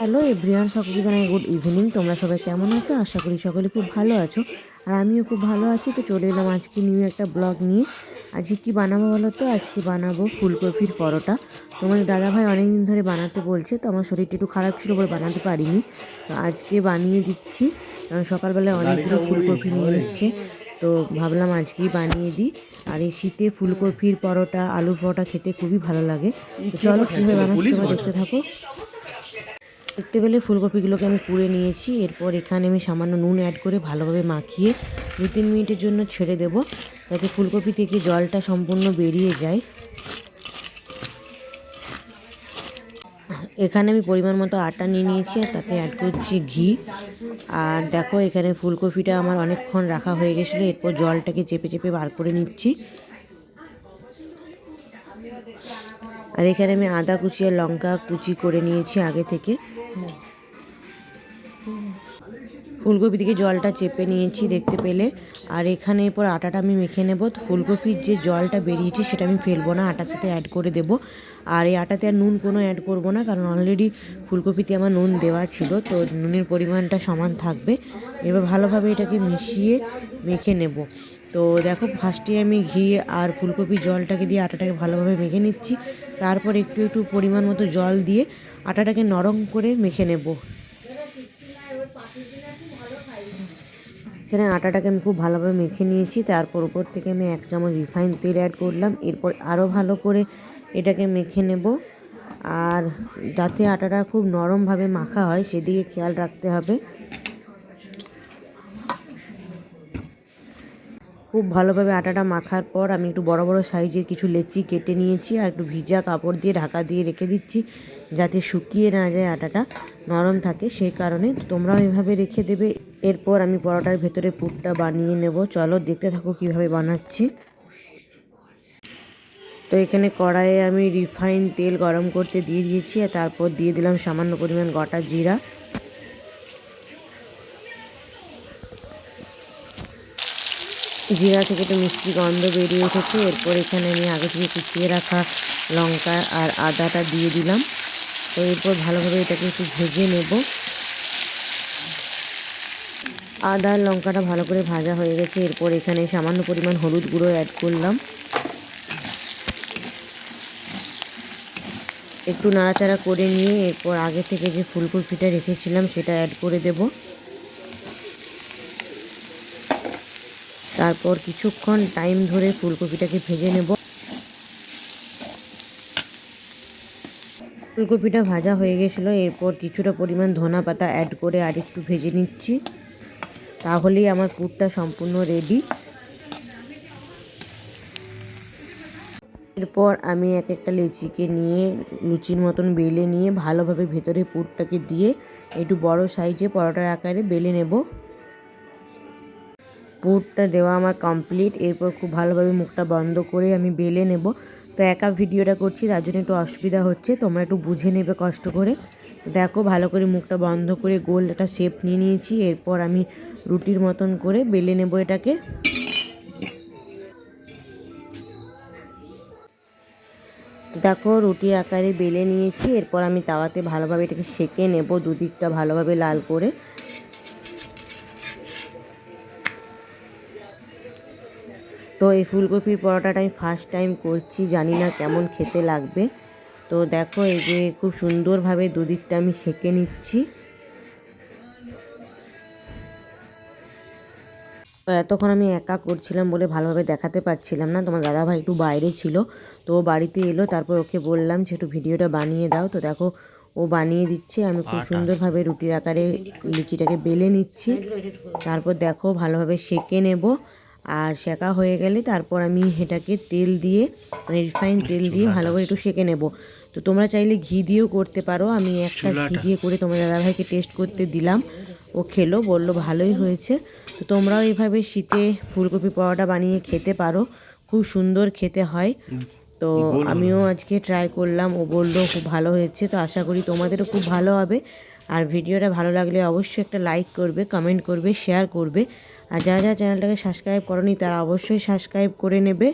Hello everyone, সকলকে জানাই good evening. তোমরা সবাই কেমন আছো? আশা করি সকলে খুব ভালো আছো, আর আমিও খুব ভালো আছি। তো চলে এলাম আজকে নিউ একটা ব্লগ নিয়ে। আজকে কি বানাবো বলো তো? আজকে বানাবো ফুলকপির পরোটা। তোমাদের দাদাভাই অনেকদিন ধরে বানাতে বলছে, তো আমার শরীরটা একটু খারাপ ছিল বলে বানাতে পারিনি। তো আজকে বানিয়ে দিচ্ছি, কারণ সকালবেলায় অনেকগুলো ফুলকপি নিয়ে এসছে, তো ভাবলাম আজকেই বানিয়ে দিই। আর এই শীতে ফুলকপির পরোটা, আলুর পরোটা খেতে খুবই ভালো লাগে। তো চলো কীভাবে বানাচ্ছি তোমরা দেখতে থাকো। দেখতে পেলে ফুলকপিগুলোকে আমি কুড়ে নিয়েছি। এরপর এখানে আমি সামান্য নুন অ্যাড করে ভালোভাবে মাখিয়ে 2-3 মিনিটের জন্য ছেড়ে দেব, যাতে ফুলকপি থেকে জলটা সম্পূর্ণ বেরিয়ে যায়। এখানে আমি পরিমাণ মতো আটা নিয়ে নিয়েছি, আর তাতে অ্যাড করছি ঘি। আর দেখো এখানে ফুলকপিটা আমার অনেকক্ষণ রাখা হয়ে গেছিলো। এরপর জলটাকে চেপে চেপে বার করে নিচ্ছি। আর এখানে আমি আদা কুচি আর লঙ্কা কুচি করে নিয়েছি আগে থেকে। ফুলকপি থেকে জলটা চেপে নিয়েছি দেখতে পেলে। আর এখানে এরপর আটাটা আমি মেখে নেব। তো ফুলকপির যে জলটা বেরিয়েছে সেটা আমি ফেলবো না, আটার সাথে অ্যাড করে দেব। আর এই আটাতে আর নুন কোনো অ্যাড করব না, কারণ অলরেডি ফুলকপিতে আমার নুন দেওয়া ছিল, তো নুনের পরিমাণটা সমান থাকবে। এবার ভালোভাবে এটাকে মিশিয়ে মেখে নেব। তো দেখো ফার্স্টে আমি ঘি আর ফুলকপির জলটাকে দিয়ে আটাটাকে ভালোভাবে মেখে নিচ্ছি। তারপর একটু একটু পরিমাণ মতো জল দিয়ে আটাটাকে নরম করে মেখে নেব। এখানে আটাটাকে আমি খুব ভালোভাবে মেখে নিয়েছি। তারপর উপর থেকে আমি 1 চামচ রিফাইন তেল অ্যাড করলাম। এরপর আরও ভালো করে এটাকে মেখে নেব। আর যাতে আটাটা খুব নরমভাবে মাখা হয় সেদিকে খেয়াল রাখতে হবে। খুব ভালোভাবে আটাটা মাখার পর আমি একটু বড় বড় সাইজের কিছু লেচি কেটে নিয়েছি, আর একটু ভিজা কাপড় দিয়ে ঢাকা দিয়ে রেখে দিচ্ছি, যাতে শুকিয়ে না যায়, আটাটা নরম থাকে সেই কারণে। তোমরাও এভাবে রেখে দেবে। এরপর আমি পরোটার ভেতরে পুরটা বানিয়ে নেব। চলো দেখতে থাকো কিভাবে বানাচ্ছি। তো এখানে কড়াইয়ে আমি রিফাইন তেল গরম করতে দিয়ে দিয়েছি, আর তারপর দিয়ে দিলাম সামান্য পরিমাণ গোটা জিরা। জিরা থেকে একটু মিষ্টি গন্ধ বেরিয়ে এসেছে। এরপর এখানে আমি আগে থেকে কুচিয়ে রাখা লঙ্কা আর আদাটা দিয়ে দিলাম। তো এরপর ভালোভাবে এটাকে একটু ভেজে নেব। আদা আর লঙ্কাটা ভালো করে ভাজা হয়ে গেছে। এরপর এখানে সামান্য পরিমাণ হলুদ গুঁড়ো অ্যাড করলাম। একটু নাড়াচাড়া করে নিয়ে এরপর আগে থেকে যে ফুলকপিটা রেখেছিলাম সেটা অ্যাড করে দেব। তারপর কিছুক্ষণ টাইম ধরে ফুলকপিটাকে ভেজে নেব। ফুলকপিটা ভাজা হয়ে গেছিলো। এরপর কিছুটা পরিমাণ ধনা পাতা অ্যাড করে আরেকটু ভেজে নিচ্ছি, তাহলেই আমার পুরটা সম্পূর্ণ রেডি। এরপর আমি এক একটা লেচিকে নিয়ে লুচির মতন বেলে নিয়ে ভালোভাবে ভেতরে পুরটাকে দিয়ে একটু বড় সাইজে পরোটার আকারে বেলে নেব। পুরটা দেওয়া আমার কমপ্লিট। এরপর খুব ভালোভাবে মুখটা বন্ধ করে আমি বেলে নেব। তো একা ভিডিওটা করছি, তার জন্য একটু অসুবিধা হচ্ছে, তোমরা একটু বুঝে নেবে কষ্ট করে। দেখো ভালো করে মুখটা বন্ধ করে গোল একটা শেপ নিয়ে নিয়েছি। এরপর আমি রুটির মতন করে বেলে নেব এটাকে। দেখো রুটির আকারে বেলে নিয়েছি। এরপর আমি তাওয়াতে ভালোভাবে এটাকে সেঁকে নেব, দুদিকটা ভালোভাবে লাল করে। তো এই ফুলকপির পরোটাটা আমি ফার্স্ট টাইম করছি, জানি না কেমন খেতে লাগবে। তো দেখো এই যে খুব সুন্দরভাবে দুদিকটা আমি সেঁকে নিচ্ছি। তো এতক্ষণ আমি একা করছিলাম বলে ভালোভাবে দেখাতে পারছিলাম না, তোমার দাদাভাই একটু বাইরে ছিল, তো ও বাড়িতে এলো। তারপর ওকে বললাম যে একটু ভিডিওটা বানিয়ে দাও। তো দেখো ও বানিয়ে দিচ্ছে। আমি খুব সুন্দরভাবে রুটির আকারে লিচিটাকে বেলে নিচ্ছি। তারপর দেখো ভালোভাবে সেঁকে নেব। আর সেঁকা হয়ে গেলে তারপর আমি এটাকে তেল দিয়ে, মানে রিফাইন তেল দিয়ে ভালোভাবে একটু সেঁকে নেব। তো তোমরা চাইলে ঘি দিয়েও করতে পারো। আমি একটা ঘি দিয়ে করে তোমার দাদাভাইকে টেস্ট করতে দিলাম, ও খেলো, বললো ভালোই হয়েছে। তো তোমরাও এইভাবে শীতে ফুলকপি পরোটা বানিয়ে খেতে পারো, খুব সুন্দর খেতে হয়। তো আমিও আজকে ট্রাই করলাম, ও বললো খুব ভালো হয়েছে। তো আশা করি তোমাদেরও খুব ভালো হবে। আর ভিডিওটা ভালো লাগলে অবশ্যই একটা লাইক করবে, কমেন্ট করবে, শেয়ার করবে। আর যারা যারা চ্যানেলটাকে সাবস্ক্রাইব করনি তারা অবশ্যই সাবস্ক্রাইব করে নেবে।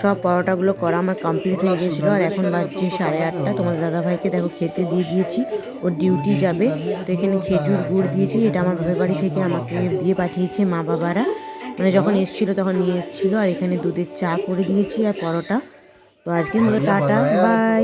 সব পরোটাগুলো করা আমার কমপ্লিট হয়ে গেছিলো। আর এখন বাজছে 8:30। তোমার দাদাভাইকে দেখো খেতে দিয়ে দিয়েছি, ওর ডিউটি যাবে। তো এখানে খেজুর গুড় দিয়েছি, এটা আমার বাপের বাড়ি থেকে আমাকে দিয়ে পাঠিয়েছে মা বাবারা, মানে যখন এসেছিলো তখন নিয়ে এসেছিলো। আর এখানে দুধের চা করে দিয়েছি আর পরোটা। তো আজকের মতো টাটা, বাই।